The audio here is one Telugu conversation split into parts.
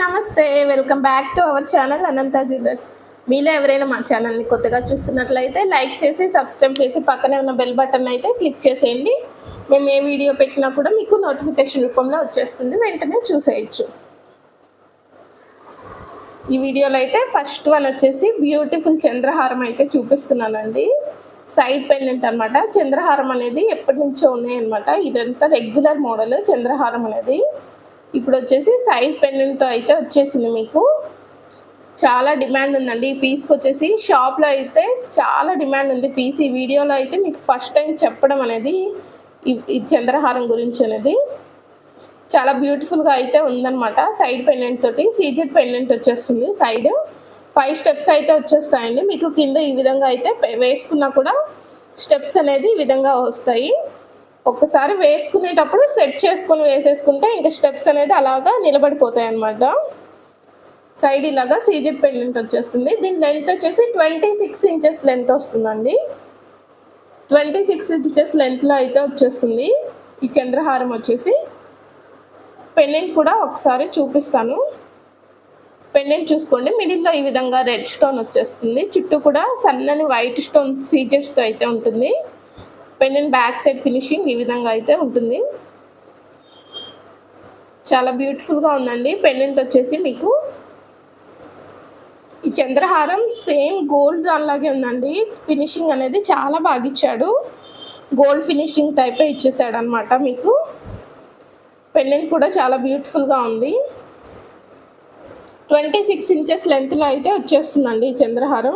నమస్తే, welcome back to our channel Anantha jewellers. మీలో ఎవరైనా మా ఛానల్ని కొత్తగా చూస్తున్నట్లయితే లైక్ చేసి సబ్స్క్రైబ్ చేసి పక్కనే ఉన్న బెల్ బటన్ అయితే క్లిక్ చేసేయండి. మేము ఏ వీడియో పెట్టినా కూడా మీకు నోటిఫికేషన్ రూపంలో వచ్చేస్తుంది, వెంటనే చూసేయచ్చు. ఈ వీడియోలో అయితే ఫస్ట్ వన్ వచ్చేసి బ్యూటిఫుల్ చంద్రహారం అయితే చూపిస్తున్నానండి. సైడ్ పెండెంట్ అనమాట. చంద్రహారం అనేది ఎప్పటి నుంచో ఉన్నాయన్నమాట. ఇదంతా రెగ్యులర్ మోడల్ చంద్రహారం అనేది. ఇప్పుడు వచ్చేసి సైడ్ పెండెంట్తో అయితే వచ్చేసింది. మీకు చాలా డిమాండ్ ఉందండి ఈ పీస్కి. వచ్చేసి షాప్లో అయితే చాలా డిమాండ్ ఉంది పీస్. ఈ వీడియోలో అయితే మీకు ఫస్ట్ టైం చెప్పడం అనేది ఈ చంద్రహారం గురించి అనేది. చాలా బ్యూటిఫుల్గా అయితే ఉందన్నమాట. సైడ్ పెండెంట్ తోటి సీజెడ్ పెండెంట్ వచ్చేస్తుంది. సైడ్ 5 స్టెప్స్ అయితే వచ్చేస్తాయండి మీకు. కింద ఈ విధంగా అయితే వేసుకున్నా కూడా స్టెప్స్ అనేది ఈ విధంగా వస్తాయి. ఒక్కసారి వేసుకునేటప్పుడు సెట్ చేసుకుని వేసేసుకుంటే ఇంకా స్టెప్స్ అనేది అలాగా నిలబడిపోతాయి అన్నమాట. సైడ్ ఇలాగా సీజెడ్ పెండెంట్ వచ్చేస్తుంది. దీని లెంత్ వచ్చేసి 26 ఇంచెస్ లెంత్ వస్తుందండి. 26 ఇంచెస్ లెంత్లో అయితే వచ్చేస్తుంది ఈ చంద్రహారం వచ్చేసి. పెండెంట్ కూడా ఒకసారి చూపిస్తాను. పెండెంట్ చూసుకోండి, మిడిల్లో ఈ విధంగా రెడ్ స్టోన్ వచ్చేస్తుంది. చుట్టూ కూడా సన్నని వైట్ స్టోన్ సీజెడ్స్తో అయితే ఉంటుంది. పెండెంట్ బ్యాక్ సైడ్ ఫినిషింగ్ ఈ విధంగా అయితే ఉంటుంది. చాలా బ్యూటిఫుల్గా ఉందండి పెండెంట్ వచ్చేసి మీకు. ఈ చంద్రహారం సేమ్ గోల్డ్ దానిలాగే ఉందండి. ఫినిషింగ్ అనేది చాలా బాగా ఇచ్చాడు. గోల్డ్ ఫినిషింగ్ టైపే ఇచ్చేసాడు అనమాట మీకు. పెండెంట్ కూడా చాలా బ్యూటిఫుల్గా ఉంది. 26 ఇంచెస్ లెంత్లో అయితే వచ్చేస్తుందండి ఈ చంద్రహారం.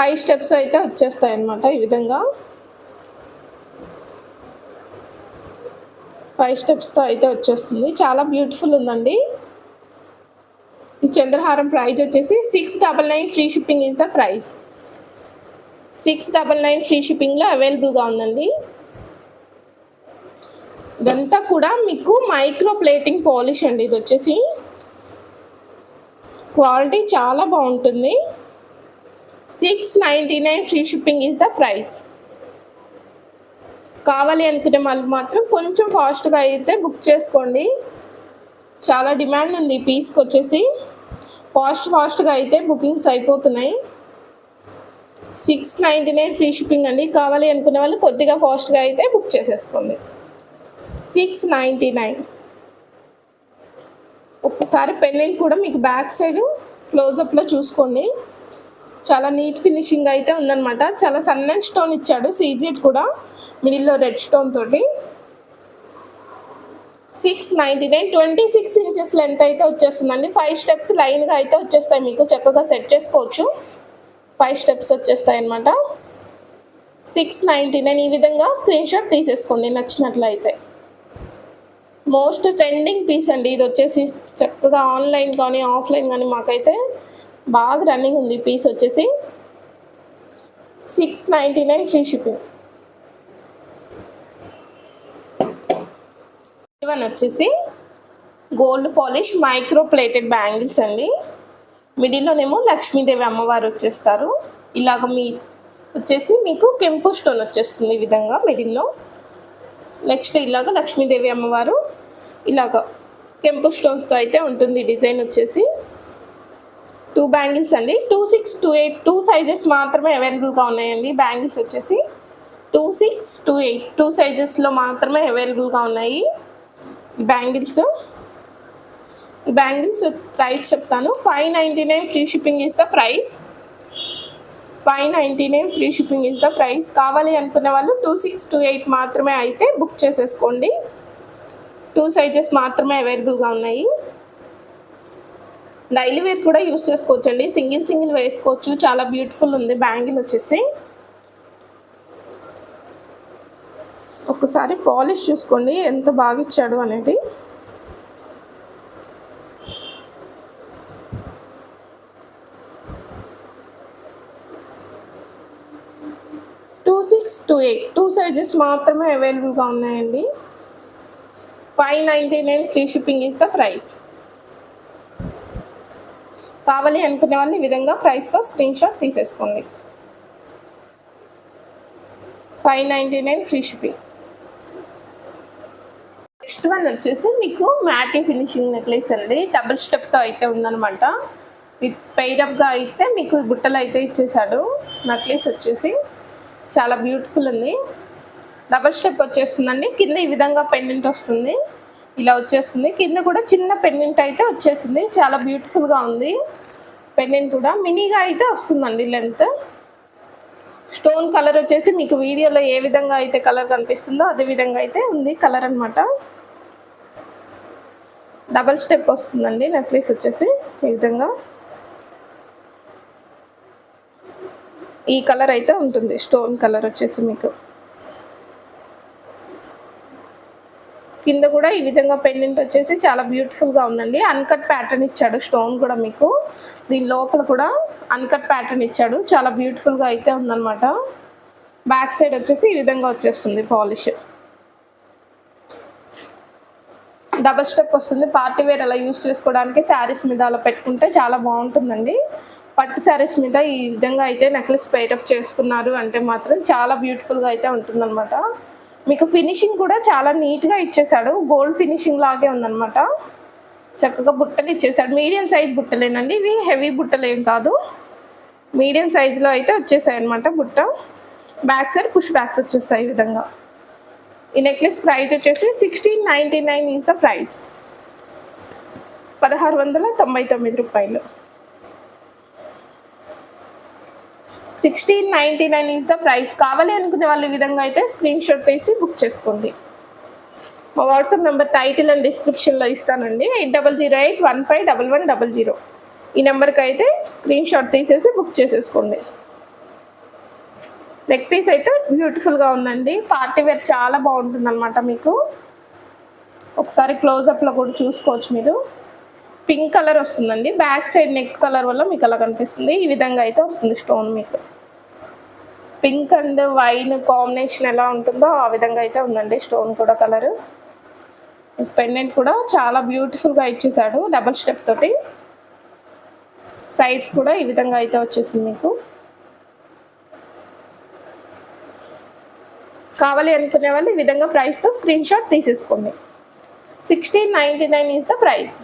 5 స్టెప్స్ అయితే వచ్చేస్తాయి అన్నమాట ఈ విధంగా. 5 స్టెప్స్తో అయితే వచ్చేస్తుంది. చాలా బ్యూటిఫుల్ ఉందండి. ఈ చంద్రహారం ప్రైస్ వచ్చేసి 699 free shipping is the price. 699 free షిప్పింగ్లో అవైలబుల్గా ఉందండి. ఇదంతా కూడా మీకు మైక్రో ప్లేటింగ్ పాలిష్ అండి. ఇది వచ్చేసి క్వాలిటీ చాలా బాగుంటుంది. 699 free shipping is the price. కావాలి అనుకునే వాళ్ళు మాత్రం కొంచెం ఫాస్ట్గా అయితే బుక్ చేసుకోండి. చాలా డిమాండ్ ఉంది ఈ పీస్కి వచ్చేసి. ఫాస్ట్గా అయితే బుకింగ్స్ అయిపోతున్నాయి. 699 ఫ్రీ షిప్పింగ్ అండి. కావాలి అనుకునే వాళ్ళు కొద్దిగా ఫాస్ట్గా అయితే బుక్ చేసేసుకోండి. 699. ఒక్కసారి పెండెంట్ కూడా మీకు బ్యాక్ సైడ్ క్లోజప్లో చూసుకోండి. చాలా నీట్ ఫినిషింగ్ అయితే ఉందన్నమాట. చాలా సన్నని స్టోన్ ఇచ్చాడు. సీజెడ్ కూడా మిడిల్లో రెడ్ స్టోన్ తోటి. 699. 26 ఇంచెస్ లెంత్ అయితే వచ్చేస్తుందండి. 5 స్టెప్స్ లైన్గా అయితే వచ్చేస్తాయి మీకు. చక్కగా సెట్ చేసుకోవచ్చు. 5 స్టెప్స్ వచ్చేస్తాయి అన్నమాట. 699. ఈ విధంగా స్క్రీన్ షాట్ తీసేసుకోండి నచ్చినట్లయితే. మోస్ట్ ట్రెండింగ్ పీస్ అండి ఇది వచ్చేసి. చక్కగా ఆన్లైన్ కానీ ఆఫ్లైన్ కానీ మాకైతే బాగా రన్నింగ్ ఉంది పీస్ వచ్చేసి. 699 ఫ్రీ షిప్పింగ్. ఇవన్నీ వచ్చేసి gold polish micro plated bangles అండి. మిడిల్లోనేమో లక్ష్మీదేవి అమ్మవారు వచ్చేస్తారు. ఇలాగ మీ వచ్చేసి మీకు కెంపు స్టోన్ వచ్చేస్తుంది ఈ విధంగా మిడిల్లో. నెక్స్ట్ ఇలాగ లక్ష్మీదేవి అమ్మవారు ఇలాగ కెంపు స్టోన్స్తో అయితే ఉంటుంది డిజైన్ వచ్చేసి. 2 బ్యాంగిల్స్ అండి. 26, 28 2 సైజెస్ మాత్రమే అవైలబుల్గా ఉన్నాయండి. బ్యాంగిల్స్ వచ్చేసి 26, 28 2 సైజెస్లో మాత్రమే అవైలబుల్గా ఉన్నాయి బ్యాంగిల్స్. ఈ బ్యాంగిల్స్ ప్రైస్ చెప్తాను. 599 ఫ్రీ షిప్పింగ్ ఈజ్ ద ప్రైస్. 599 ఫ్రీ షిప్పింగ్ ఈజ్ ద ప్రైస్. కావాలి అనుకునే వాళ్ళు 26, 28 మాత్రమే అయితే బుక్ చేసేసుకోండి. 2 సైజెస్ మాత్రమే అవైలబుల్గా ఉన్నాయి. డైలీ వేర్ కూడా యూస్ చేసుకోవచ్చు అండి. సింగిల్ వేసుకోవచ్చు. చాలా బ్యూటిఫుల్ ఉంది బ్యాంగిల్ వచ్చేసి. ఒకసారి పాలిష్ చూసుకోండి ఎంత బాగా ఇచ్చాడు అనేది. టూ సైజెస్ మాత్రమే అవైలబుల్గా ఉన్నాయండి. 599 ఫ్రీ షిప్పింగ్ ఈజ్ ద ప్రైస్. కావాలి అనుకునే వాళ్ళు ఈ విధంగా ప్రైస్తో స్క్రీన్ షాట్ తీసేసుకోండి. 599 ఫ్రీ షిప్పింగ్. నెక్స్ట్ వన్ వచ్చేసి మీకు మ్యాటీ ఫినిషింగ్ నెక్లెస్ అండి. డబుల్ స్టెప్తో అయితే ఉందన్నమాట. విత్ పెయిరప్గా అయితే మీకు బుట్టలు అయితే ఇచ్చేసాడు. నెక్లెస్ వచ్చేసి చాలా బ్యూటిఫుల్ ఉంది. డబుల్ స్టెప్ వచ్చేస్తుందండి. కింద ఈ విధంగా పెండెంట్ వస్తుంది, ఇలా వచ్చేస్తుంది. కింద కూడా చిన్న పెండెంట్ అయితే వచ్చేసింది. చాలా బ్యూటిఫుల్గా ఉంది. పెండెంట్ కూడా మినీగా అయితే వస్తుందండి లెంత్. స్టోన్ కలర్ వచ్చేసి మీకు వీడియోలో ఏ విధంగా అయితే కలర్ కనిపిస్తుందో అదే విధంగా అయితే ఉంది కలర్ అనమాట. డబల్ స్టెప్ వస్తుందండి నెక్లెస్ వచ్చేసి ఈ విధంగా. ఈ కలర్ అయితే ఉంటుంది, స్టోన్ కలర్ వచ్చేసి మీకు. కింద కూడా ఈ విధంగా పెండెంట్ వచ్చేసి చాలా బ్యూటిఫుల్గా ఉందండి. అన్కట్ ప్యాటర్న్ ఇచ్చాడు. స్టోన్ కూడా మీకు దీని లోపల కూడా అన్కట్ ప్యాటర్న్ ఇచ్చాడు. చాలా బ్యూటిఫుల్గా అయితే ఉందన్నమాట. బ్యాక్ సైడ్ వచ్చేసి ఈ విధంగా వచ్చేస్తుంది పాలిష్. డబల్ స్టెప్ వస్తుంది. పార్టీ వేర్ అలా యూస్ చేసుకోవడానికి, శారీస్ మీద అలా పెట్టుకుంటే చాలా బాగుంటుందండి. పట్టు శారీస్ మీద ఈ విధంగా అయితే నెక్లెస్ పెయిరప్ చేసుకున్నారు అంటే మాత్రం చాలా బ్యూటిఫుల్గా అయితే ఉంటుందన్నమాట. మీకు ఫినిషింగ్ కూడా చాలా నీట్గా ఇచ్చేసాడు. గోల్డ్ ఫినిషింగ్ లాగే ఉందన్నమాట. చక్కగా బుట్టలు ఇచ్చేసాడు. మీడియం సైజ్ బుట్టలేనండి ఇవి, హెవీ బుట్టలు ఏం కాదు. మీడియం సైజులో అయితే వచ్చేసాయి అనమాట బుట్ట. బ్యాక్ సైడ్ పుష్ బ్యాక్స్ వచ్చేస్తాయి ఈ విధంగా. ఈ నెక్లెస్ ప్రైస్ వచ్చేసి 1699 ఈజ్ ద ప్రైస్. 1699 రూపాయలు. 1699 ఈజ్ ద ప్రైస్. కావాలి అనుకునే వాళ్ళు ఈ విధంగా అయితే స్క్రీన్ షాట్ తీసి బుక్ చేసుకోండి. మా వాట్సాప్ నెంబర్ టైటిల్ అండ్ డిస్క్రిప్షన్లో ఇస్తానండి. 8008151100. ఈ నెంబర్కి అయితే స్క్రీన్ షాట్ తీసేసి బుక్ చేసేసుకోండి. నెక్ పీస్ అయితే బ్యూటిఫుల్గా ఉందండి. పార్టీ వేర్ చాలా బాగుంటుంది అనమాట. మీకు ఒకసారి క్లోజప్లో కూడా చూసుకోవచ్చు మీరు. పింక్ కలర్ వస్తుందండి. బ్యాక్ సైడ్ నెక్ కలర్ వల్ల మీకు అలా కనిపిస్తుంది. ఈ విధంగా అయితే వస్తుంది స్టోన్ మీకు. పింక్ అండ్ వైన్ కాంబినేషన్ ఎలా ఉంటుందో ఆ విధంగా అయితే ఉందండి స్టోన్ కూడా కలర్. పెండెంట్ కూడా చాలా బ్యూటిఫుల్గా ఇచ్చేసాడు డబల్ స్టెప్ తోటి. సైడ్స్ కూడా ఈ విధంగా అయితే వచ్చేసింది మీకు. కావాలి అనుకునే వాళ్ళు ఈ విధంగా ప్రైస్తో స్క్రీన్ షాట్ తీసేసుకోండి. 1699 ఈజ్ ద ప్రైస్.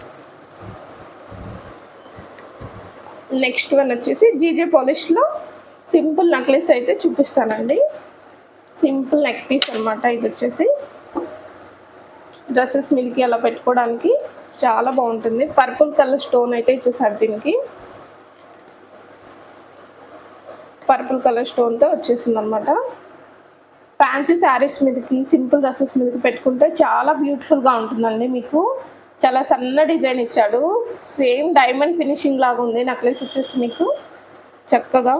నెక్స్ట్ వన్ వచ్చేసి జీజే పాలిష్లో సింపుల్ నెక్లెస్ అయితే చూపిస్తానండి. సింపుల్ నెక్ పీస్ అనమాట. ఇది వచ్చేసి డ్రెస్సెస్ మీదకి అలా పెట్టుకోవడానికి చాలా బాగుంటుంది. పర్పుల్ కలర్ స్టోన్ అయితే ఇచ్చేసాడు దీనికి. పర్పుల్ కలర్ స్టోన్తో వచ్చేసింది అనమాట. ఫ్యాన్సీ శారీస్ మీదకి, సింపుల్ డ్రెస్సెస్ మీదకి పెట్టుకుంటే చాలా బ్యూటిఫుల్గా ఉంటుందండి. మీకు చాలా సన్న డిజైన్ ఇచ్చాడు. సేమ్ డైమండ్ ఫినిషింగ్ లాగా ఉంది నెక్లెస్ వచ్చేసి మీకు. చక్కగా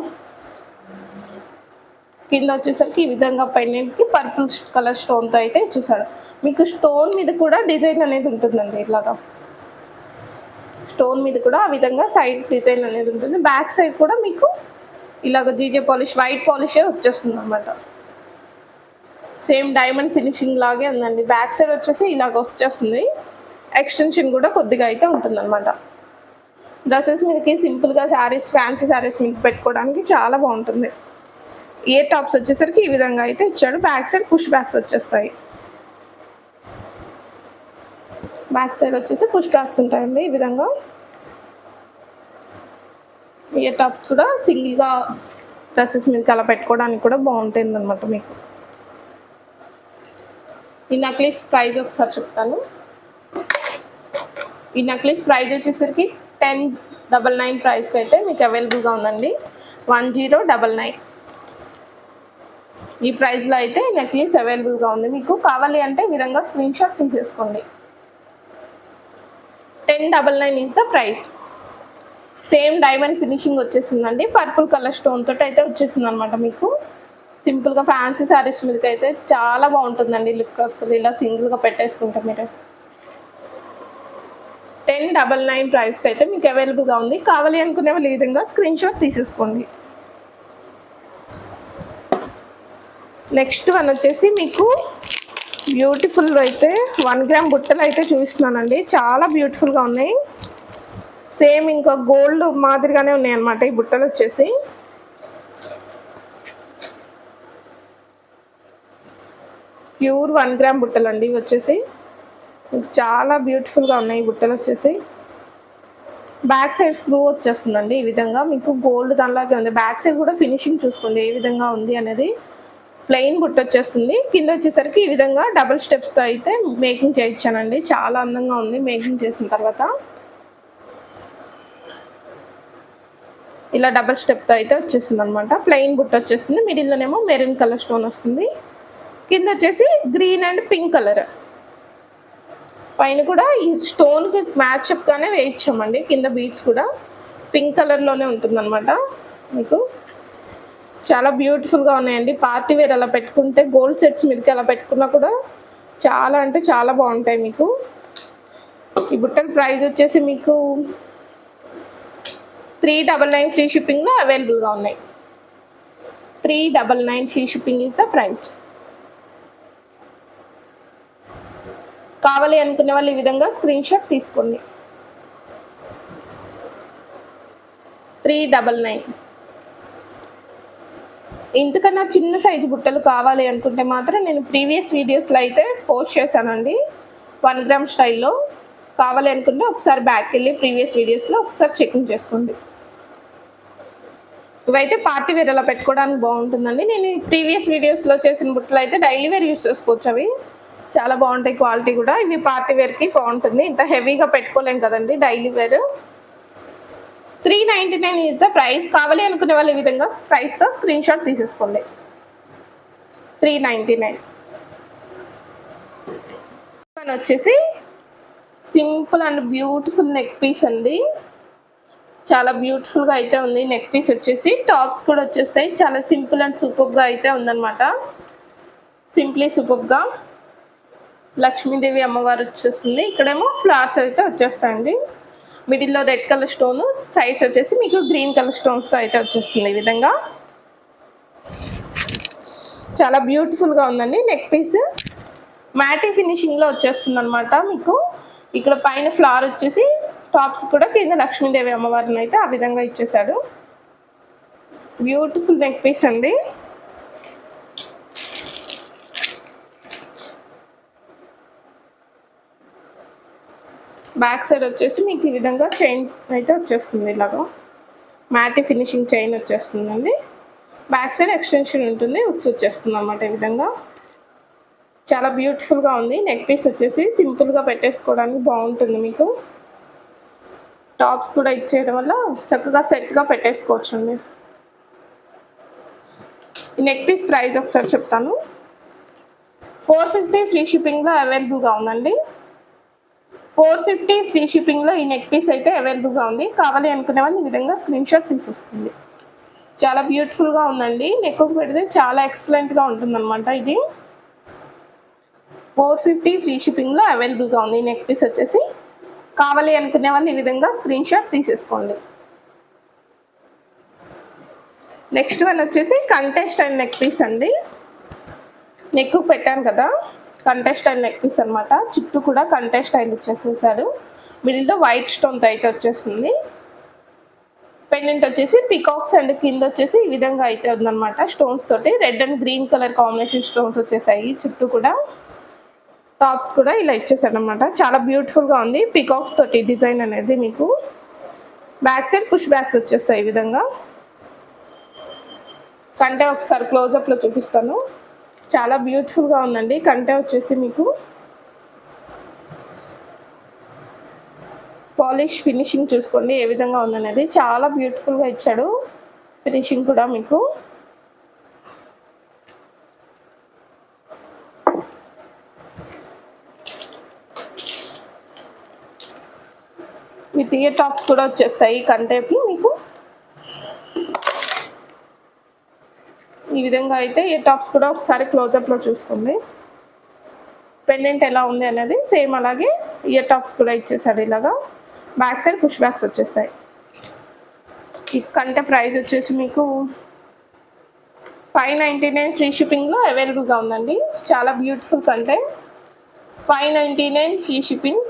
కింద వచ్చేసరికి ఈ విధంగా పెండెంట్కి పర్పుల్ కలర్ స్టోన్తో అయితే ఇచ్చేసాడు. మీకు స్టోన్ మీద కూడా డిజైన్ అనేది ఉంటుందండి. ఇలాగా స్టోన్ మీద కూడా ఆ విధంగా సైడ్ డిజైన్ అనేది ఉంటుంది. బ్యాక్ సైడ్ కూడా మీకు ఇలాగ జీజే పాలిష్, వైట్ పాలిషే వచ్చేస్తుంది అన్నమాట. సేమ్ డైమండ్ ఫినిషింగ్ లాగే ఉందండి. బ్యాక్ సైడ్ వచ్చేసి ఇలాగ వచ్చేస్తుంది. ఎక్స్టెన్షన్ కూడా కొద్దిగా అయితే ఉంటుందన్నమాట. డ్రెస్సెస్ మీదకి సింపుల్గా శారీస్, ఫ్యాన్సీ శారీస్ మీద పెట్టుకోవడానికి చాలా బాగుంటుంది. ఇయర్ టాప్స్ వచ్చేసరికి ఈ విధంగా అయితే ఇచ్చాడు. బ్యాక్ సైడ్ పుష్ బ్యాక్స్ వచ్చేస్తాయి. బ్యాక్ సైడ్ వచ్చేసి పుష్ బ్యాక్స్ ఉంటాయండి ఈ విధంగా. ఇయర్ టాప్స్ కూడా సింగిల్గా డ్రెస్సెస్ మీదకి అలా పెట్టుకోవడానికి కూడా బాగుంటుంది అనమాట మీకు. ఈ నెక్లెస్ ప్రైస్ ఒకసారి చెప్తాను. ఈ నెక్లెస్ ప్రైస్ వచ్చేసరికి 1099 ప్రైస్కి అయితే మీకు అవైలబుల్గా ఉందండి. 1099 ఈ ప్రైస్లో అయితే నెక్లెస్ అవైలబుల్గా ఉంది. మీకు కావాలి అంటే ఈ విధంగా స్క్రీన్ షాట్ తీసేసుకోండి. 1099 is the price. Same diamond finishing వచ్చేసిందండి. పర్పుల్ కలర్ స్టోన్ తోటి అయితే వచ్చేసింది అనమాట మీకు. సింపుల్గా ఫ్యాన్సీ శారీస్ మీదకి అయితే చాలా బాగుంటుందండి లుక్. అసలు ఇలా సింగిల్గా పెట్టేసుకుంటే మీరు 1099 ప్రైస్కి అయితే మీకు అవైలబుల్గా ఉంది. కావాలి అనుకునే వాళ్ళు ఈ విధంగా స్క్రీన్ షాట్ తీసేసుకోండి. నెక్స్ట్ వన్ వచ్చేసి మీకు బ్యూటిఫుల్ అయితే 1 గ్రామ్ బుట్టలు అయితే చూపిస్తున్నానండి. చాలా బ్యూటిఫుల్గా ఉన్నాయి. సేమ్ ఇంకా గోల్డ్ మాదిరిగానే ఉన్నాయి అన్నమాట ఈ బుట్టలు వచ్చేసి. ప్యూర్ 1 గ్రామ్ బుట్టలు అండి ఇవి వచ్చేసి. చాలా బ్యూటిఫుల్గా ఉన్నాయి ఈ బుట్టలు వచ్చేసి. బ్యాక్ సైడ్ స్క్రూ వచ్చేస్తుందండి ఈ విధంగా, మీకు గోల్డ్ దానిలాగే ఉంది. బ్యాక్ సైడ్ కూడా ఫినిషింగ్ చూసుకోండి ఏ విధంగా ఉంది అనేది. ప్లెయిన్ బుట్ట వచ్చేస్తుంది. కింద వచ్చేసరికి ఈ విధంగా డబుల్ స్టెప్స్తో అయితే మేకింగ్ చేయించానండి. చాలా అందంగా ఉంది మేకింగ్ చేసిన తర్వాత. ఇలా డబుల్ స్టెప్తో అయితే వచ్చేస్తుంది అనమాట. ప్లెయిన్ బుట్ట వచ్చేస్తుంది. మిడిల్లోనేమో మెరూన్ కలర్ స్టోన్ వస్తుంది. కింద వచ్చేసి గ్రీన్ అండ్ పింక్ కలర్. పైన కూడా ఈ స్టోన్కి మ్యాచ్అప్గానే వేయించామండి. కింద బీడ్స్ కూడా పింక్ కలర్లోనే ఉంటుందన్నమాట. మీకు చాలా బ్యూటిఫుల్గా ఉన్నాయండి. పార్టీ వేర్ అలా పెట్టుకుంటే, గోల్డ్ సెట్స్ మీదకి అలా పెట్టుకున్నా కూడా చాలా అంటే చాలా బాగుంటాయి మీకు. ఈ బుట్టల ప్రైస్ వచ్చేసి మీకు 399 ఫ్రీ షిప్పింగ్లో అవైలబుల్గా ఉన్నాయి. 399 free shipping is the price. కావాలి అనుకునే వాళ్ళు ఈ విధంగా స్క్రీన్ షాట్ తీసుకోండి. 399. ఇంతకన్నా చిన్న సైజు బుట్టలు కావాలి అనుకుంటే మాత్రం నేను ప్రీవియస్ వీడియోస్లో అయితే పోస్ట్ చేశానండి 1 గ్రామ్ స్టైల్లో. కావాలి అనుకుంటే ఒకసారి బ్యాక్ వెళ్ళి ప్రీవియస్ వీడియోస్లో ఒకసారి చెకింగ్ చేసుకోండి. ఇవైతే పార్టీ వేర్ అలా పెట్టుకోవడానికి బాగుంటుందండి. నేను ప్రీవియస్ వీడియోస్లో చేసిన బుట్టలు అయితే డైలీ వేర్ యూస్ చేసుకోవచ్చు. అవి చాలా బాగుంటాయి, క్వాలిటీ కూడా. ఇవి పార్టీ వేర్కి బాగుంటుంది. ఇంత హెవీగా పెట్టుకోలేం కదండి daily wear. 399 is the price. కావాలి అనుకునే వాళ్ళు ఈ విధంగా ప్రైస్తో స్క్రీన్ షాట్ తీసేసుకోండి. 399. వచ్చేసి simple and beautiful neck piece అండి. చాలా బ్యూటిఫుల్గా అయితే ఉంది. నెక్ పీస్ వచ్చేసి టాప్స్ కూడా వచ్చేస్తాయి. చాలా సింపుల్ అండ్ సూపర్గా అయితే ఉందన్నమాట. సింప్లీ సూపర్గా లక్ష్మీదేవి అమ్మవారు వచ్చేస్తుంది. ఇక్కడేమో ఫ్లవర్స్ అయితే వచ్చేస్తాయండి. మిడిల్లో రెడ్ కలర్ స్టోన్, సైడ్స్ వచ్చేసి మీకు గ్రీన్ కలర్ స్టోన్స్తో అయితే వచ్చేస్తుంది ఈ విధంగా. చాలా బ్యూటిఫుల్గా ఉందండి నెక్ పీస్. మ్యాటీ ఫినిషింగ్లో వచ్చేస్తుంది అనమాట మీకు. ఇక్కడ పైన ఫ్లవర్ వచ్చేసి టాప్స్ కూడా కింద లక్ష్మీదేవి అమ్మవారిని అయితే ఆ విధంగా ఇచ్చేసాడు. బ్యూటిఫుల్ నెక్ పీస్ అండి. బ్యాక్ సైడ్ వచ్చేసి మీకు ఈ విధంగా చైన్ అయితే వచ్చేస్తుంది. ఇలాగా మ్యాటీ ఫినిషింగ్ చైన్ వచ్చేస్తుందండి. బ్యాక్ సైడ్ ఎక్స్టెన్షన్ ఉంటుంది, ఉక్స్ వచ్చేస్తుంది అన్నమాట ఈ విధంగా. చాలా బ్యూటిఫుల్గా ఉంది. నెక్ పీస్ వచ్చేసి సింపుల్గా పెట్టేసుకోవడానికి బాగుంటుంది మీకు. టాప్స్ కూడా ఇచ్చేయడం వల్ల చక్కగా సెట్గా పెట్టేసుకోవచ్చండి. ఈ నెక్ పీస్ ప్రైస్ ఒకసారి చెప్తాను. 450 ఫ్రీ షిప్పింగ్లో అవైలబుల్గా ఉందండి. 450 ఫ్రీ షిప్పింగ్లో ఈ నెక్ పీస్ అయితే అవైలబుల్గా ఉంది. కావాలి అనుకునే వాళ్ళు ఈ విధంగా స్క్రీన్ షాట్ తీసేస్తుంది. చాలా బ్యూటిఫుల్గా ఉందండి. నెక్కు పెడితే చాలా ఎక్సలెంట్గా ఉంటుందన్నమాట ఇది. 450 ఫ్రీ షిప్పింగ్లో అవైలబుల్గా ఉంది ఈ నెక్ పీస్ వచ్చేసి. కావాలి అనుకునే వాళ్ళు ఈ విధంగా స్క్రీన్ షాట్ తీసేసుకోండి. నెక్స్ట్ వన్ వచ్చేసి కంటెస్ట్ అండ్ నెక్ పీస్ అండి. నెక్కు పెట్టాను కదా, కంటెస్ట్ స్టైల్ నెక్ పీస్ అనమాట. చుట్టూ కూడా కంటెస్ట్ స్టైల్ ఇచ్చేసేసాడు. మిడిల్లో వైట్ స్టోన్తో అయితే వచ్చేస్తుంది. పెండెంట్ వచ్చేసి పికాక్స్ అండ్ కింద వచ్చేసి ఈ విధంగా అయితే ఉందన్నమాట. స్టోన్స్ తోటి red and green colour combination stones వచ్చేసాయి. చుట్టూ కూడా టాప్స్ కూడా ఇలా ఇచ్చేసాడు అనమాట. చాలా బ్యూటిఫుల్గా ఉంది. పికాక్స్ తోటి డిజైన్ అనేది మీకు. బ్యాక్ సైడ్ పుష్ బ్యాక్స్ వచ్చేస్తాయి ఈ విధంగా. కంటే ఒకసారి క్లోజప్లో చూపిస్తాను. చాలా బ్యూటిఫుల్గా ఉందండి. కంటే వచ్చేసి మీకు పాలిష్ ఫినిషింగ్ చూసుకోండి ఏ విధంగా ఉందనేది. చాలా బ్యూటిఫుల్గా ఇచ్చాడు ఫినిషింగ్ కూడా మీకు. విత్ ఇయర్ టాప్స్ కూడా వచ్చేస్తాయి కంటేకి మీకు. ఈ విధంగా అయితే ఇయర్ టాప్స్ కూడా ఒకసారి క్లోజప్లో చూసుకోండి. పెండెంట్ ఎలా ఉంది అనేది సేమ్ అలాగే ఇయర్ టాప్స్ కూడా ఇచ్చేసాడు ఇలాగా. బ్యాక్ సైడ్ పుష్ బ్యాక్స్ వచ్చేస్తాయి. ఈ కంటే ప్రైస్ వచ్చేసి మీకు 599 ఫ్రీ షిప్పింగ్లో అవైలబుల్గా ఉందండి. చాలా బ్యూటిఫుల్ కంటే. 599 ఫ్రీ షిప్పింగ్.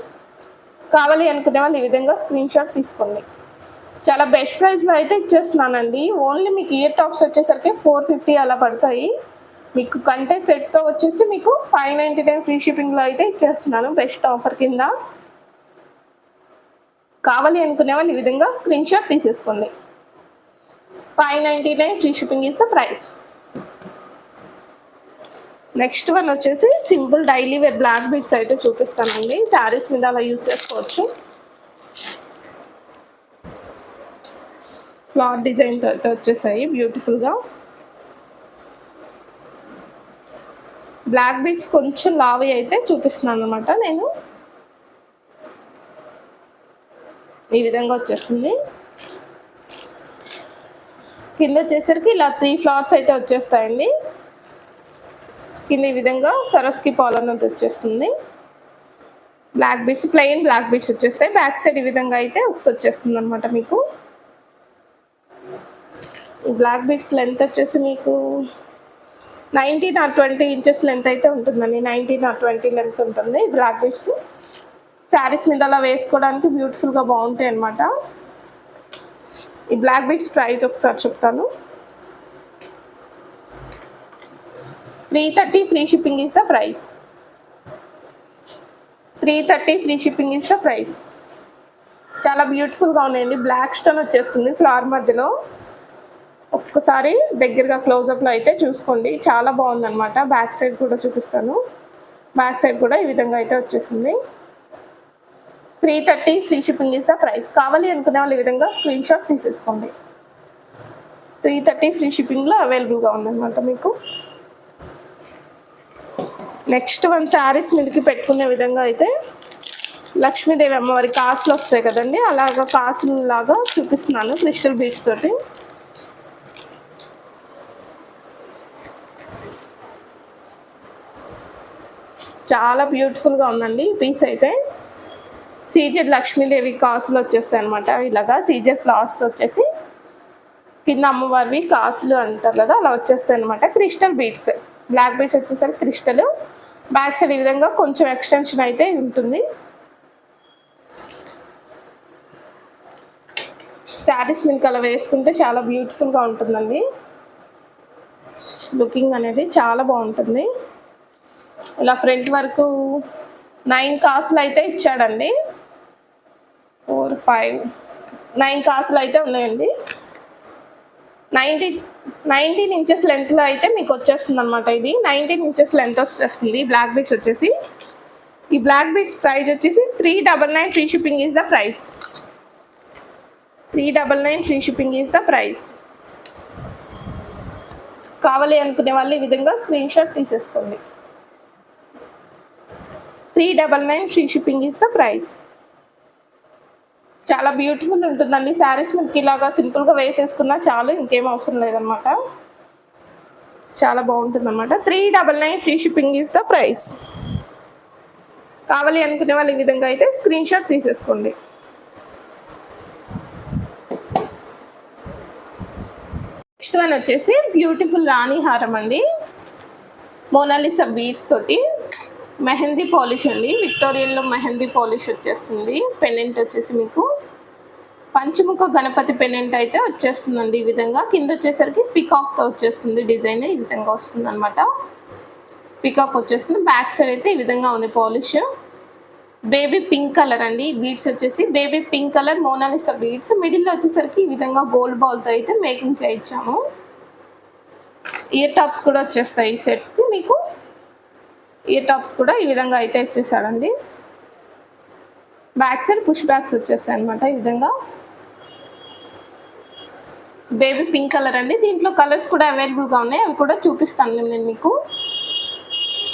కావాలి అనుకునే వాళ్ళు ఈ విధంగా స్క్రీన్ షాట్ తీసుకోండి. చాలా బెస్ట్ ప్రైస్లో అయితే ఇచ్చేస్తున్నానండి. ఓన్లీ మీకు ఇయర్ టాప్స్ వచ్చేసరికి 450 అలా పడతాయి. మీకు కంటే సెట్తో వచ్చేసి మీకు 599 ఫ్రీ షిప్పింగ్లో అయితే ఇచ్చేస్తున్నాను బెస్ట్ ఆఫర్ కింద. కావాలి అనుకునే వాళ్ళు ఈ విధంగా స్క్రీన్ షాట్ తీసేసుకోండి. 599 ఫ్రీ షిప్పింగ్ ఈజ్ ద ప్రైస్. నెక్స్ట్ వన్ వచ్చేసి simple daily wear black beads అయితే చూపిస్తానండి. శారీస్ మీద అలా యూజ్ చేసుకోవచ్చు. ఫ్లవర్ డిజైన్తో అయితే వచ్చేసాయి బ్యూటిఫుల్గా. బ్లాక్ బీడ్స్ కొంచెం లావి అయితే చూపిస్తున్నాను అనమాట నేను. ఈ విధంగా వచ్చేస్తుంది. కింద వచ్చేసరికి ఇలా 3 ఫ్లవర్స్ అయితే వచ్చేస్తాయండి. కింద ఈ విధంగా సరస్కి పాలన్ అయితే వచ్చేస్తుంది. Black beads plain black beads వచ్చేస్తాయి. బ్యాక్ సైడ్ ఈ విధంగా అయితే వచ్చేస్తుంది అనమాట మీకు. బ్లాక్ బీడ్స్ లెంత్ వచ్చేసి మీకు 19 or 20 ఇంచెస్ లెంత్ అయితే ఉంటుందండి. 19 or 20 లెంత్ ఉంటుంది బ్లాక్ బీడ్స్. శారీస్ మీద అలా వేసుకోవడానికి బ్యూటిఫుల్గా బాగుంటాయి అన్నమాట. ఈ బ్లాక్ బీడ్స్ ప్రైస్ ఒకసారి చెప్తాను. 330 free shipping is the price. 330 free shipping is the price. చాలా బ్యూటిఫుల్గా ఉన్నాయండి. బ్లాక్ స్టోన్ వచ్చేస్తుంది ఫ్లవర్ మధ్యలో. ఒక్కసారి దగ్గరగా క్లోజప్లో అయితే చూసుకోండి. చాలా బాగుందన్నమాట. బ్యాక్ సైడ్ కూడా చూపిస్తాను. బ్యాక్ సైడ్ కూడా ఈ విధంగా అయితే వచ్చేసింది. 330 free shipping is the price. కావాలి అనుకునే వాళ్ళు ఈ విధంగా స్క్రీన్ షాట్ తీసేసుకోండి. 330 ఫ్రీ షిప్పింగ్లో అవైలబుల్గా ఉందన్నమాట మీకు. నెక్స్ట్ వన్ శారీస్ మీదకి పెట్టుకునే విధంగా అయితే లక్ష్మీదేవి అమ్మవారి కాసులు వస్తాయి కదండి, అలాగా కాసులు లాగా చూపిస్తున్నాను క్రిస్టల్ బీడ్స్ తోటి. చాలా బ్యూటిఫుల్గా ఉందండి ఈ పీస్ అయితే. సీజెడ్ లక్ష్మీదేవి కాసులు వచ్చేస్తాయి అనమాట. ఇలాగా సీజెడ్ ఫ్లవర్స్ వచ్చేసి కింద అమ్మవారివి కాసులు అంటారు కదా, అలా వచ్చేస్తాయి అనమాట. క్రిస్టల్ బీడ్స్, బ్లాక్ బీడ్స్ వచ్చేసరికి క్రిస్టల్. బ్యాక్ సైడ్ ఈ విధంగా కొంచెం ఎక్స్టెన్షన్ అయితే ఉంటుంది. శారీస్ మీకు అలా వేసుకుంటే చాలా బ్యూటిఫుల్గా ఉంటుందండి. లుకింగ్ అనేది చాలా బాగుంటుంది. ఇలా ఫ్రంట్ వరకు 9 కాసులు అయితే ఇచ్చాడండి. 4, 5, 9 కాసులు అయితే ఉన్నాయండి. 19 ఇంచెస్ లెంత్లో అయితే మీకు వచ్చేస్తుంది అనమాట. ఇది 19 ఇంచెస్ లెంత్ వచ్చేస్తుంది బ్లాక్ బీడ్స్ వచ్చేసి. ఈ బ్లాక్ బీడ్స్ ప్రైస్ వచ్చేసి 399 free shipping is the price. 399 free shipping is the price. కావాలి అనుకునే వాళ్ళు ఈ విధంగా స్క్రీన్ షాట్ తీసేసుకోండి. 399 free shipping is the price. చాలా బ్యూటిఫుల్ ఉంటుందండి. శారీస్ మీకు ఇలాగా సింపుల్గా వేసేసుకున్నా చాలు, ఇంకేం అవసరం లేదనమాట. చాలా బాగుంటుంది అనమాట. 399 free shipping is the price. కావాలి అనుకునే వాళ్ళు ఈ విధంగా అయితే స్క్రీన్ షాట్ తీసేసుకోండి. నెక్స్ట్ వన్ వచ్చేసి బ్యూటిఫుల్ రాణి హారం అండి. మోనాలిసా బీడ్స్ తోటి మెహందీ పాలిష్ అండి. విక్టోరియన్లో మెహందీ పాలిష్ వచ్చేస్తుంది. పెండెంట్ వచ్చేసి మీకు పంచముఖ గణపతి పెండెంట్ అయితే వచ్చేస్తుందండి. ఈ విధంగా కింద వచ్చేసరికి పికాక్తో వచ్చేస్తుంది డిజైన్. ఈ విధంగా వస్తుంది అనమాట. పికాక్ వచ్చేస్తుంది. బ్యాక్ సైడ్ అయితే ఈ విధంగా ఉంది పాలిష్. బేబీ పింక్ కలర్ అండి. బీడ్స్ వచ్చేసి baby pink colour Mona Lisa beads. మిడిల్లో వచ్చేసరికి ఈ విధంగా గోల్డ్ బాల్తో అయితే మేకింగ్ చేయించాము. ఇయర్ టాప్స్ కూడా వచ్చేస్తాయి ఈ సెట్కి మీకు. ఇయర్ టాప్స్ కూడా ఈ విధంగా అయితే వచ్చేసాడండి. బ్యాక్ సైడ్ పుష్ బ్యాక్స్ వచ్చేస్తాయి అనమాట. ఈ విధంగా బేబీ పింక్ కలర్ అండి. దీంట్లో కలర్స్ కూడా అవైలబుల్గా ఉన్నాయి, అవి కూడా చూపిస్తాను నేను మీకు.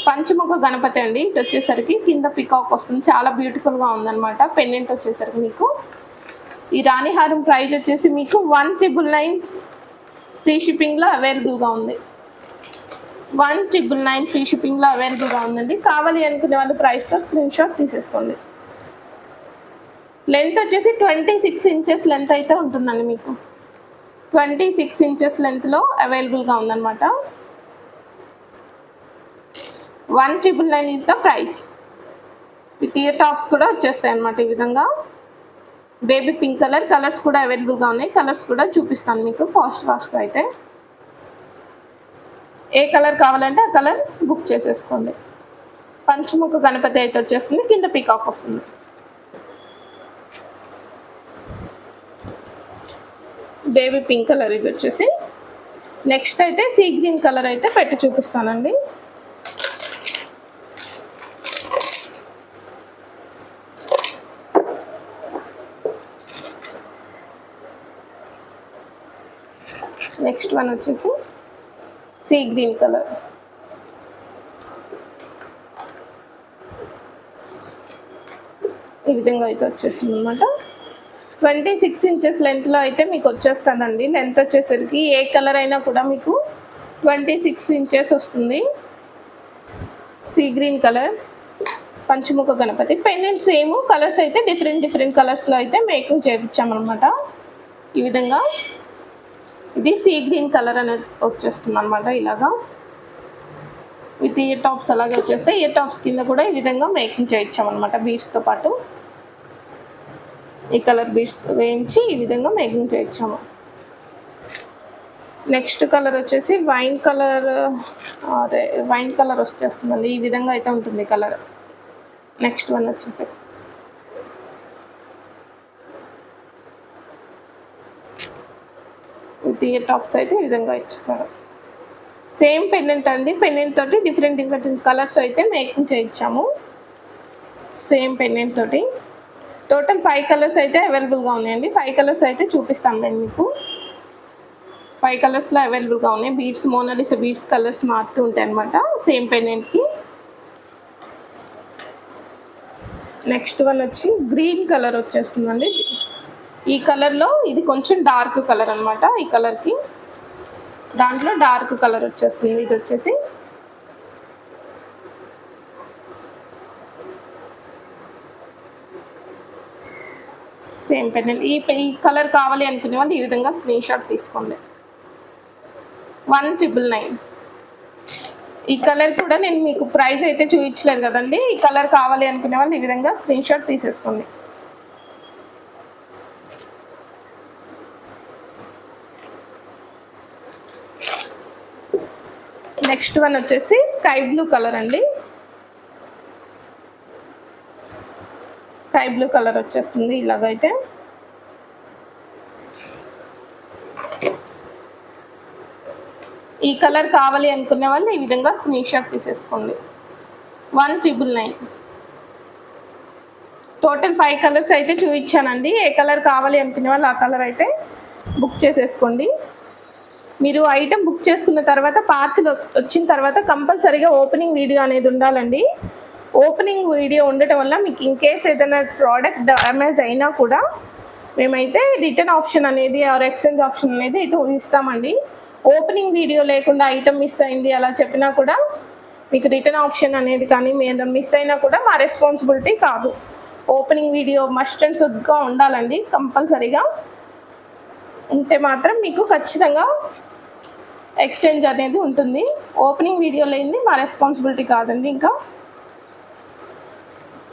పంచముఖ గణపతి అండి. ఇటు వచ్చేసరికి కింద పికాక్ వస్తుంది. చాలా బ్యూటిఫుల్గా ఉందన్నమాట. పెండెంట్ వచ్చేసరికి మీకు ఈ రాణిహారం ప్రైస్ వచ్చేసి మీకు 1999 ఫ్రీ షిప్పింగ్లో అవైలబుల్గా ఉంది. 1999 ఫ్రీ షిప్పింగ్లో అవైలబుల్గా ఉందండి. కావాలి అనుకునే వాళ్ళు ప్రైస్తో స్క్రీన్ షాట్ తీసేసుకోండి. లెంత్ వచ్చేసి 26 ఇంచెస్ లెంత్ అయితే ఉంటుందండి మీకు. 26 ఇంచెస్ లెంత్లో అవైలబుల్గా ఉందన్నమాట. 1999 is the price. With ear tops కూడా వచ్చేస్తాయి అన్నమాట. ఈ విధంగా బేబీ పింక్ కలర్. కలర్స్ కూడా అవైలబుల్గా ఉన్నాయి. కలర్స్ కూడా చూపిస్తాను మీకు ఫాస్ట్గా అయితే. ఏ కలర్ కావాలంటే ఆ కలర్ బుక్ చేసేసుకోండి. పంచముఖ గణపతి అయితే వచ్చేస్తుంది, కింద పీకాక్ వస్తుంది. బేబీ పింక్ కలర్ ఇది వచ్చేసి. నెక్స్ట్ అయితే సీ గ్రీన్ కలర్ అయితే పెట్టి చూపిస్తానండి. నెక్స్ట్ వన్ వచ్చేసి సీ గ్రీన్ కలర్. ఈ విధంగా అయితే వచ్చేస్తుంది అనమాట. 26 ఇంచెస్ లెంత్లో అయితే మీకు వచ్చేస్తుందండి. లెంత్ వచ్చేసరికి ఏ కలర్ అయినా కూడా మీకు 26 ఇంచెస్ వస్తుంది. సీ గ్రీన్ కలర్, పంచముఖ గణపతి. పెండెంట్ సేమ్, కలర్స్ అయితే డిఫరెంట్ కలర్స్లో అయితే మేకింగ్ చేయించామన్నమాట. ఈ విధంగా ఇది సీ గ్రీన్ కలర్ అనేది వచ్చేస్తుంది అనమాట. ఇలాగా విత్ ఇయర్ టాప్స్ అలాగే వచ్చేస్తే ఇయర్ టాప్స్ కింద కూడా ఈ విధంగా మేకింగ్ చేయించామన్నమాట. బీడ్స్తో పాటు ఈ కలర్ బీడ్స్తో వేయించి ఈ విధంగా మేకింగ్ చేయించాము. నెక్స్ట్ కలర్ వచ్చేసి వైన్ కలర్ వచ్చేస్తుందండి. ఈ విధంగా అయితే ఉంటుంది కలర్. నెక్స్ట్ వన్ వచ్చేసి విత్ ఇయర్ టాప్స్ అయితే ఈ విధంగా ఇచ్చేసారు. సేమ్ పెండెంట్ అండి. పెండెంట్ తోటి డిఫరెంట్ కలర్స్ అయితే మేకింగ్ చేయించాము. సేమ్ పెండెంట్ తోటి టోటల్ 5 కలర్స్ అయితే అవైలబుల్గా ఉన్నాయండి. 5 కలర్స్ అయితే చూపిస్తాను నేను మీకు. 5 కలర్స్లో అవైలబుల్గా ఉన్నాయి. బీడ్స్, మోనాలిసా బీడ్స్ కలర్స్ మారుతూ ఉంటాయి అనమాట సేమ్ పెండెంట్కి. నెక్స్ట్ వన్ వచ్చి గ్రీన్ కలర్ వచ్చేస్తుందండి. ఈ కలర్లో ఇది కొంచెం డార్క్ కలర్ అనమాట. ఈ కలర్కి దాంట్లో డార్క్ కలర్ వచ్చేస్తుంది. ఇది వచ్చేసి సేమ్ పెండెంట్. ఈ కలర్ కావాలి అనుకునే వాళ్ళు ఈ విధంగా స్క్రీన్ షాట్ తీసుకోండి. 1999. ఈ కలర్ కూడా నేను మీకు ప్రైస్ అయితే చూపించలేదు కదండి. ఈ కలర్ కావాలి అనుకునే వాళ్ళు ఈ విధంగా స్క్రీన్ షాట్ తీసేసుకోండి. నెక్స్ట్ వన్ వచ్చేసి స్కై బ్లూ కలర్ అండి. స్కై బ్లూ కలర్ వచ్చేస్తుంది ఇలాగైతే. ఈ కలర్ కావాలి అనుకునే వాళ్ళు ఈ విధంగా స్క్రీన్ షాట్ తీసేసుకోండి. 1999. టోటల్ 5 కలర్స్ అయితే చూపించానండి. ఏ కలర్ కావాలి అనుకునే వాళ్ళు ఆ కలర్ అయితే బుక్ చేసేసుకోండి. మీరు ఐటెం బుక్ చేసుకున్న తర్వాత పార్సిల్ వచ్చిన తర్వాత కంపల్సరీగా ఓపెనింగ్ వీడియో అనేది ఉండాలండి. ఓపెనింగ్ వీడియో ఉండటం వల్ల మీకు ఇన్ కేస్ ఏదైనా ప్రోడక్ట్ డ్యామేజ్ అయినా కూడా మేమైతే రిటర్న్ ఆప్షన్ అనేది ఆర్ ఎక్స్చేంజ్ ఆప్షన్ అనేది అయితే ఇస్తామండి. ఓపెనింగ్ వీడియో లేకుండా ఐటమ్ మిస్ అయింది అలా చెప్పినా కూడా మీకు రిటర్న్ ఆప్షన్ అనేది కానీ మేము మిస్ అయినా కూడా మా రెస్పాన్సిబిలిటీ కాదు. ఓపెనింగ్ వీడియో మస్ట్ అండ్ షుడ్గా ఉండాలండి. కంపల్సరీగా ఉంటే మాత్రం మీకు ఖచ్చితంగా ఎక్స్చేంజ్ అనేది ఉంటుంది. ఓపెనింగ్ వీడియో లేనిది మా రెస్పాన్సిబిలిటీ కాదండి. ఇంకా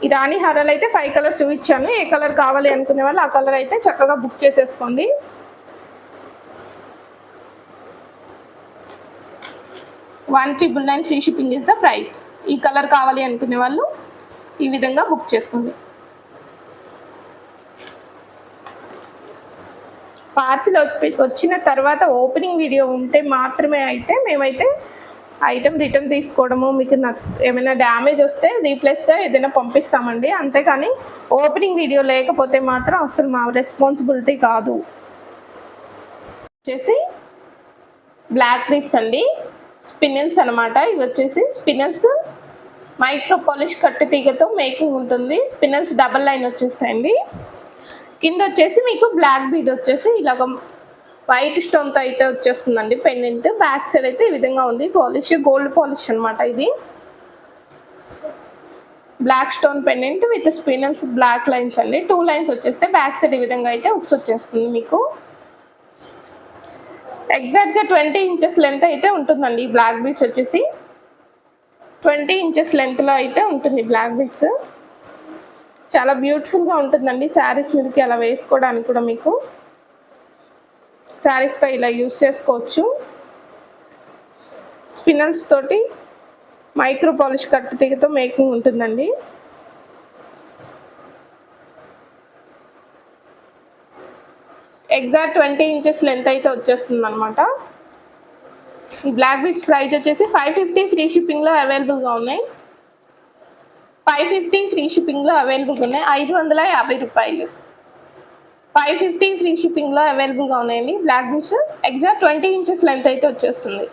ఈ రాణి హారాలు అయితే 5 కలర్స్ చూపించాను. ఏ కలర్ కావాలి అనుకునే వాళ్ళు ఆ కలర్ అయితే చక్కగా బుక్ చేసేసుకోండి. $1,999 free shipping is the price. ఈ కలర్ కావాలి అనుకునే వాళ్ళు ఈ విధంగా బుక్ చేసుకోండి. పార్సిల్ వచ్చిన తర్వాత ఓపెనింగ్ వీడియో ఉంటే మాత్రమే అయితే మేమైతే ఐటెం రిటర్న్ తీసుకోవడము, మీకు ఏమైనా డ్యామేజ్ వస్తే రీప్లేస్గా ఏదైనా పంపిస్తామండి. అంతేకాని ఓపెనింగ్ వీడియో లేకపోతే మాత్రం అసలు మా రెస్పాన్సిబిలిటీ కాదు. వచ్చేసి బ్లాక్ బీడ్స్ అండి, స్పిన్నల్స్ అనమాట. ఇవి వచ్చేసి స్పిన్నల్స్ మైక్రో పాలిష్ కట్టు తీగతో మేకింగ్ ఉంటుంది. స్పిన్నల్స్ డబల్ లైన్ వచ్చేస్తాయండి. కింద వచ్చేసి మీకు బ్లాక్ బీడ్ వచ్చేసి ఇలాగ వైట్ స్టోన్తో అయితే వచ్చేస్తుందండి పెండెంట్. బ్యాక్ సైడ్ అయితే ఈ విధంగా ఉంది. పాలిష్ గోల్డ్ పాలిష్ అనమాట. ఇది black stone pendant with spinels black lines అండి. 2 లైన్స్ వచ్చేస్తే బ్యాక్ సైడ్ ఈ విధంగా అయితే ఉక్స్ వచ్చేస్తుంది. మీకు ఎగ్జాక్ట్గా 20 ఇంచెస్ లెంత్ అయితే ఉంటుందండి. ఈ బ్లాక్ బీడ్స్ వచ్చేసి 20 ఇంచెస్ లెంత్లో అయితే ఉంటుంది బ్లాక్ బీడ్స్. చాలా బ్యూటిఫుల్గా ఉంటుందండి. శారీస్ మీదకి అలా వేసుకోవడానికి కూడా మీకు శారీస్పై ఇలా యూస్ చేసుకోవచ్చు. స్పిన్నల్స్ తోటి మైక్రో పాలిష్ కట్టు తీగతో మేకింగ్ ఉంటుందండి. ఎగ్జాక్ట్ 20 ఇంచెస్ లెంత్ అయితే వచ్చేస్తుంది అనమాట. ఈ బ్లాక్ బీడ్స్ ప్రైస్ వచ్చేసి 550 ఫ్రీ షిప్పింగ్లో అవైలబుల్గా ఉన్నాయి. 550 ఫ్రీ షిప్పింగ్లో అవైలబుల్గా ఉన్నాయి. 550 రూపాయలు. 550 ఫ్రీ షిప్పింగ్లో అవైలబుల్గా ఉన్నాయండి black beads. Exact 20 inches length అయితే వచ్చేస్తుంది.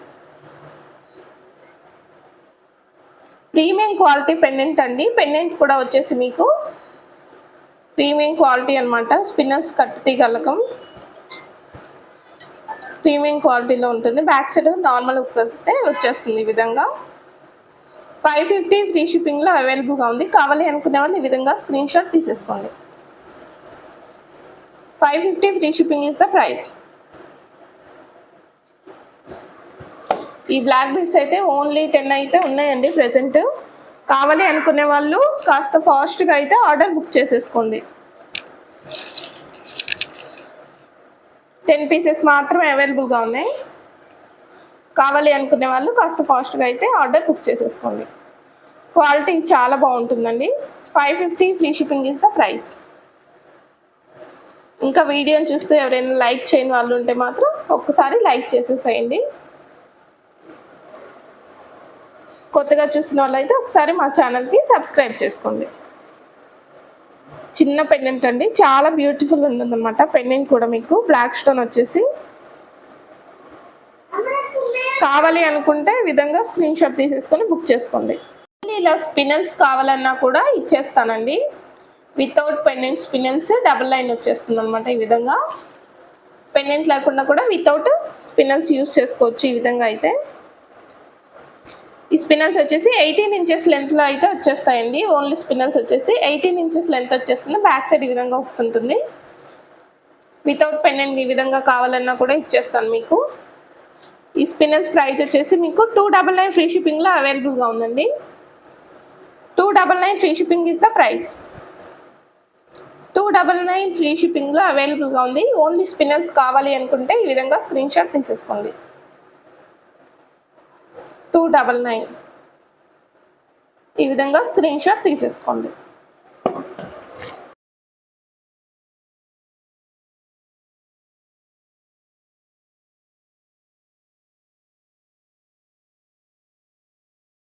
ప్రీమియం క్వాలిటీ పెండెంట్ అండి. పెండెంట్ కూడా వచ్చేసి మీకు ప్రీమియం క్వాలిటీ అనమాట. స్పిన్నల్స్ కట్టు తీగలకం ప్రీమియం క్వాలిటీలో ఉంటుంది. బ్యాక్ సైడ్ నార్మల్ హుక్ అయితే వచ్చేస్తుంది ఈ విధంగా. 550 ఫ్రీ షిప్పింగ్లో అవైలబుల్గా ఉంది. కావాలి అనుకునే వాళ్ళు ఈ విధంగా స్క్రీన్ షాట్ తీసేసుకోండి. 550 free shipping is the price. ఈ బ్లాక్ బీడ్స్ అయితే ఓన్లీ 10 అయితే ఉన్నాయండి ప్రెజెంట్. కావాలి అనుకునే వాళ్ళు కాస్త ఫాస్ట్గా అయితే ఆర్డర్ బుక్ చేసేసుకోండి. 10 పీసెస్ మాత్రమే అవైలబుల్గా ఉన్నాయి. కావాలి అనుకునే వాళ్ళు కాస్త ఫాస్ట్గా అయితే ఆర్డర్ బుక్ చేసేసుకోండి. క్వాలిటీ చాలా బాగుంటుందండి. 550 free shipping is the price. ఇంకా వీడియోని చూస్తూ ఎవరైనా లైక్ చేయని వాళ్ళు ఉంటే మాత్రం ఒక్కసారి లైక్ చేసేసేయండి. కొత్తగా చూసిన వాళ్ళు అయితే ఒకసారి మా ఛానల్కి సబ్స్క్రైబ్ చేసుకోండి. చిన్న పెండెంట్ అండి, చాలా బ్యూటిఫుల్ ఉంటుందన్నమాట. పెండెంట్ కూడా మీకు బ్లాక్ స్టోన్ వచ్చేసి. కావాలి అనుకుంటే ఈ విధంగా స్క్రీన్ షాట్ తీసేసుకొని బుక్ చేసుకోండి. ఇలా స్పిన్నల్స్ కావాలన్నా కూడా ఇచ్చేస్తానండి. వితౌట్ పెండెంట్ స్పిన్నల్స్ డబుల్ లైన్ వచ్చేస్తుంది అనమాట. ఈ విధంగా పెండెంట్ లేకుండా కూడా వితౌట్ స్పిన్నల్స్ యూస్ చేసుకోవచ్చు. ఈ విధంగా అయితే ఈ స్పిన్నల్స్ వచ్చేసి 18 ఇంచెస్ లెంత్లో అయితే వచ్చేస్తాయండి. ఓన్లీ స్పిన్నల్స్ వచ్చేసి 18 ఇంచెస్ లెంత్ వచ్చేస్తుంది. బ్యాక్ సైడ్ ఈ విధంగా హుక్స్ ఉంటుంది. వితౌట్ పెండెంట్ ఈ విధంగా కావాలన్నా కూడా ఇచ్చేస్తాను మీకు. ఈ స్పిన్నల్స్ ప్రైస్ వచ్చేసి మీకు 299 ఫ్రీ షిప్పింగ్లో అవైలబుల్గా ఉందండి. 299 free shipping is the price. 299 free షిప్పింగ్లో అవైలబుల్గా ఉంది. ఓన్లీ స్పిన్నల్స్ కావాలి అనుకుంటే ఈ విధంగా స్క్రీన్ షాట్ తీసేసుకోండి. 299 ఈ విధంగా స్క్రీన్ షాట్ తీసేసుకోండి.